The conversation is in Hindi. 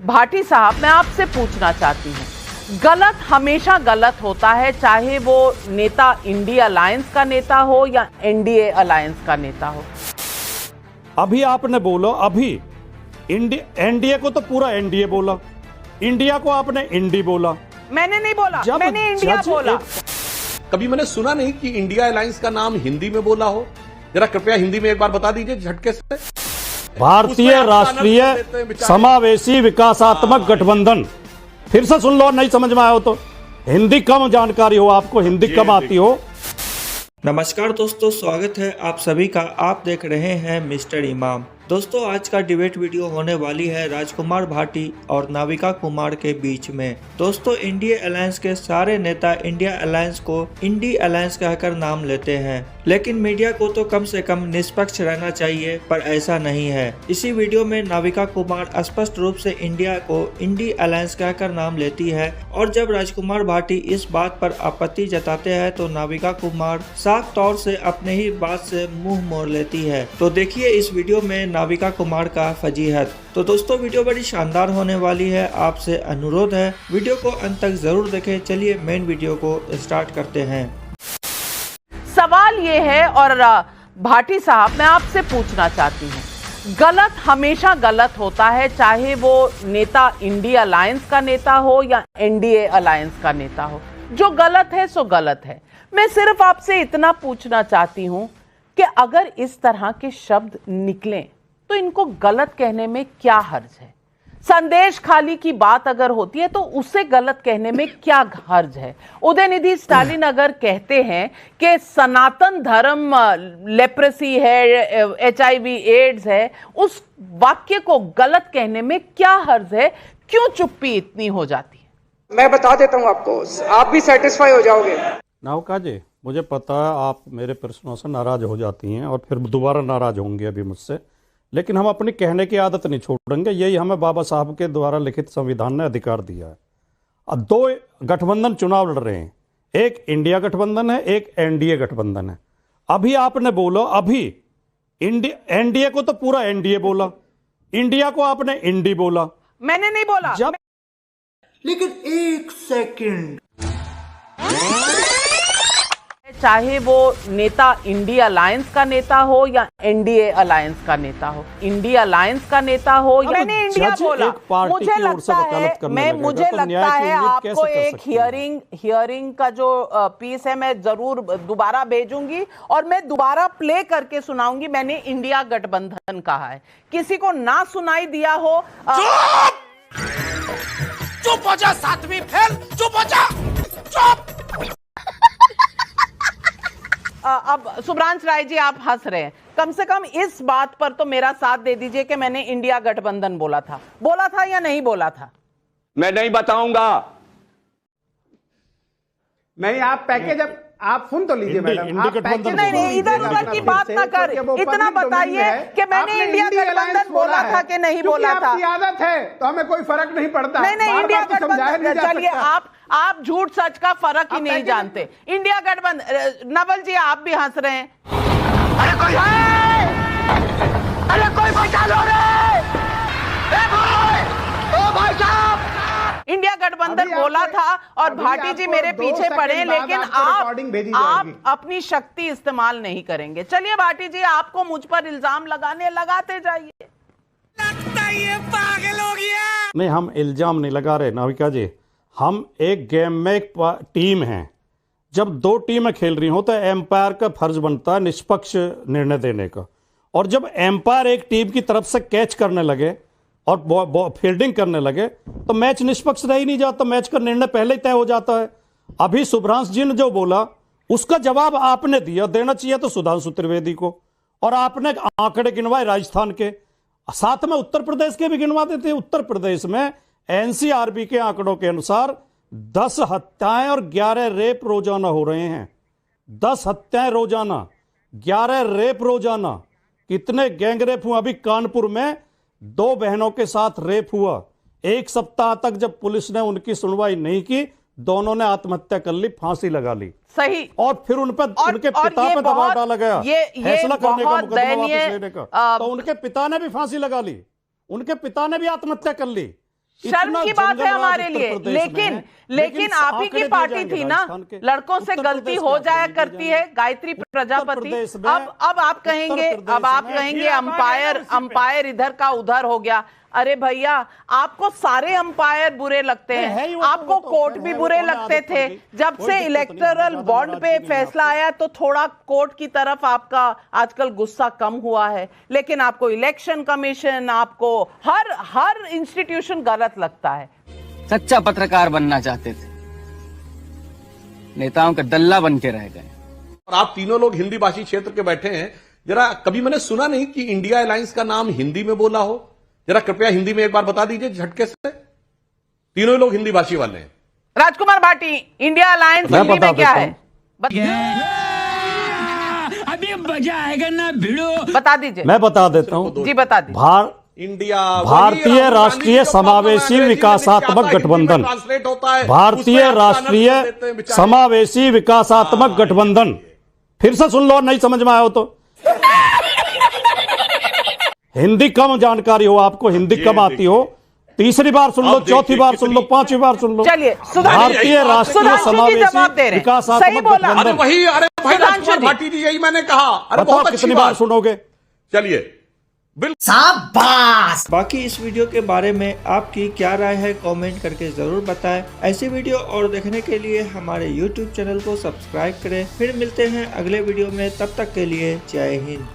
भाटी साहब, मैं आपसे पूछना चाहती हूँ, गलत हमेशा गलत होता है, चाहे वो नेता इंडिया अलायंस का नेता हो या एनडीए अलायंस का नेता हो। अभी आपने बोला, अभी एनडीए को तो पूरा एनडीए बोला, इंडिया को आपने इंडी बोला। मैंने नहीं बोला, मैंने इंडिया बोला। कभी मैंने सुना नहीं कि इंडिया अलायंस का नाम हिंदी में बोला हो। जरा कृपया हिंदी में एक बार बता दीजिए झटके से। भारतीय राष्ट्रीय समावेशी विकासात्मक गठबंधन। फिर से सुन लो, नहीं समझ में आया हो तो। हिंदी कम जानकारी हो आपको, हिंदी कम आती हो। नमस्कार दोस्तों, स्वागत है आप सभी का। आप देख रहे हैं मिस्टर इमाम। दोस्तों, आज का डिबेट वीडियो होने वाली है राजकुमार भाटी और नाविका कुमार के बीच में। दोस्तों, इंडिया अलायंस के सारे नेता इंडिया अलायंस को इंडी अलायंस कहकर नाम लेते हैं, लेकिन मीडिया को तो कम से कम निष्पक्ष रहना चाहिए, पर ऐसा नहीं है। इसी वीडियो में नाविका कुमार स्पष्ट रूप से इंडिया को इंडी अलायंस कहकर नाम लेती है, और जब राजकुमार भाटी इस बात पर आपत्ति जताते हैं तो नाविका कुमार साफ तौर से अपने ही बात से मुंह मोड़ लेती है। तो देखिए इस वीडियो में नाविका कुमार का फजीहत। तो दोस्तों, वीडियो बड़ी शानदार होने वाली है। आपसे अनुरोध है वीडियो को अंत तक जरूर देखें। चलिए मेन वीडियो को स्टार्ट करते हैं। सवाल ये है, और भाटी साहब, मैं आपसे पूछना चाहती हूँ, गलत हमेशा गलत होता है, चाहे वो नेता इंडिया अलायंस का नेता हो या एनडीए अलायंस का नेता हो। जो गलत है सो गलत है। मैं सिर्फ आपसे इतना पूछना चाहती हूं कि अगर इस तरह के शब्द निकलें तो इनको गलत कहने में क्या हर्ज है। संदेश खाली की बात अगर होती है तो उसे गलत कहने में क्या हर्ज है। उदयनिधि स्टालिन अगर कहते हैं कि सनातन धर्म लेप्रेसी है, एचआईवी एड्स है, उस वाक्य को गलत कहने में क्या हर्ज है? क्यों चुप्पी इतनी हो जाती है? मैं बता देता हूं आपको, आप भी सेटिस्फाई हो जाओगे। नाविका जी, मुझे पता है आप मेरे प्रश्नों से नाराज हो जाती हैं और फिर दोबारा नाराज होंगे अभी मुझसे, लेकिन हम अपनी कहने की आदत नहीं छोड़ेंगे। यही हमें बाबा साहब के द्वारा लिखित संविधान ने अधिकार दिया है। अब दो गठबंधन चुनाव लड़ रहे हैं, एक इंडिया गठबंधन है, एक एनडीए गठबंधन है। अभी आपने बोला, अभी एनडीए को तो पूरा एनडीए बोला, इंडिया को आपने इंडी बोला। मैंने नहीं बोला। लेकिन एक सेकंड, चाहे वो नेता इंडिया अलायंस का नेता हो या एनडीए अलायंस का नेता हो, इंडिया अलायंस का नेता हो या मैंने इंडिया बोला। मुझे लगता है आपको एक हियरिंग का जो पीस है मैं जरूर दोबारा भेजूंगी और मैं दोबारा प्ले करके सुनाऊंगी। मैंने इंडिया गठबंधन कहा है। किसी को ना सुनाई दिया हो, चुप हो जा, सातवीं फेल, चुप हो जा, चुप। अब शुभ्रांश राय जी, आप हंस रहे हैं, कम से कम इस बात पर तो मेरा साथ दे दीजिए कि मैंने इंडिया गठबंधन बोला था या नहीं बोला था। मैं नहीं बताऊंगा। नहीं, आप पैकेज, अब आप सुन तो लीजिए मैडम। आप पैकेज नहीं, इधर उधर की बात ना कर, इतना बताइए कि मैंने इंडिया गठबंधन बोला था कि नहीं बोला था। आपकी आदत है तो हमें कोई फर्क नहीं पड़ता। नहीं, इंडिया गठबंधन, चलिए आप झूठ सच का फर्क ही नहीं जानते। इंडिया गठबंधन, नवल जी आप भी हंस रहे हैं। अरे कोई बचा लो रे, भाई साहब। इंडिया गठबंधन बोला था और भाटी जी मेरे पीछे पड़े, लेकिन आप अपनी शक्ति इस्तेमाल नहीं करेंगे। चलिए भाटी जी, आपको मुझ पर इल्जाम लगाते जाइए। लगता है ये पागल हो गया। नहीं, हम इल्जाम नहीं लगा रहे नाविका जी। हम एक गेम में एक टीम है। जब दो टीमें खेल रही हो तो एम्पायर का फर्ज बनता है निष्पक्ष निर्णय देने का, और जब एम्पायर एक टीम की तरफ से कैच करने लगे और फील्डिंग करने लगे तो मैच निष्पक्ष रह ही नहीं जाता, मैच का निर्णय पहले ही तय हो जाता है। अभी शुभ्रांश जी ने जो बोला उसका जवाब आपने देना चाहिए तो सुधांशु त्रिवेदी को, और आपने आंकड़े गिनवाए राजस्थान के, साथ में उत्तर प्रदेश के भी गिनवा देते हैं। उत्तर प्रदेश में एनसीआरबी के आंकड़ों के अनुसार 10 हत्याएं और 11 रेप रोजाना हो रहे हैं। 10 हत्याएं रोजाना, 11 रेप रोजाना। कितने गैंग रेप हुआ? अभी कानपुर में 2 बहनों के साथ रेप हुआ। एक सप्ताह तक जब पुलिस ने उनकी सुनवाई नहीं की, दोनों ने आत्महत्या कर ली, फांसी लगा ली। सही। और फिर उनके पिता पे दबाव डाला गया फैसला करने का, मुकदमा वापस लेने का, तो उनके पिता ने भी फांसी लगा ली, उनके पिता ने भी आत्महत्या कर ली। शर्म इतना की बात है जंगलराज हमारे उत्तर लिए, प्रदेश में लेकिन है, लेकिन आप ही आंकड़े की दिए पार्टी जाएंगे थी ना, राजस्थान के। लड़कों से उत्तर गलती प्रदेश हो के जाया आंकड़े दिए करती है, जाएंगे। गायत्री प्रजापति। प्रदेश में- अब आप कहेंगे, उत्तर अब आप प्रदेश में कहेंगे फिर आप आ गए ना अंपायर इधर का उधर हो गया। अरे भैया, आपको सारे अंपायर बुरे लगते है हैं, ही वो तो- आपको वो तो कोर्ट है, भी वो बुरे तो लगते आदत पड़ थे। गई। जब कोई से दिक्कत नहीं, इलेक्टोरल ज्यादा बॉन्ड पे नाराजगी नहीं फैसला आपको। आया तो थोड़ा कोर्ट की तरफ आपका आजकल गुस्सा कम हुआ है, लेकिन आपको इलेक्शन कमीशन, आपको हर इंस्टीट्यूशन गलत लगता है। सच्चा पत्रकार बनना चाहते थे, नेताओं का दल्ला बन के रह गए। और आप तीनों लोग हिंदी भाषी क्षेत्र के बैठे हैं, जरा कभी मैंने सुना नहीं कि इंडिया अलायंस का नाम हिंदी में बोला हो। जरा कृपया हिंदी में एक बार बता दीजिए झटके से। तीनों ही लोग हिंदी भाषी वाले हैं। राजकुमार भाटी, इंडिया अलायंस मैं हिंदी बता में क्या देता है? अभी मजा आएगा ना भिड़ो। बता दीजिए। मैं बता देता हूं। जी बता दीजिए। इंडिया भारतीय राष्ट्रीय समावेशी विकासात्मक गठबंधन, भारतीय राष्ट्रीय समावेशी विकासात्मक गठबंधन। फिर से सुन लो, नहीं समझ में आया हो तो। हिंदी कम जानकारी हो आपको, हिंदी कम आती हो, तीसरी बार सुन लो, चौथी बार सुन लो, पांचवी बार सुन लो। चलिए, भारतीय राष्ट्रीय समावेशी विकासात्मक गठबंधन। वही, अरे भाई राजकुमार भाटी जी, यही मैंने कहा। अरे बताओ बहुत अच्छी कितनी बार बात। सुनोगे? चलिए, शाबाश। बाकी इस वीडियो के बारे में आपकी क्या राय है, कमेंट करके जरूर बताएं। ऐसी वीडियो और देखने के लिए हमारे YouTube चैनल को सब्सक्राइब करें। फिर मिलते हैं अगले वीडियो में, तब तक के लिए जय हिंद।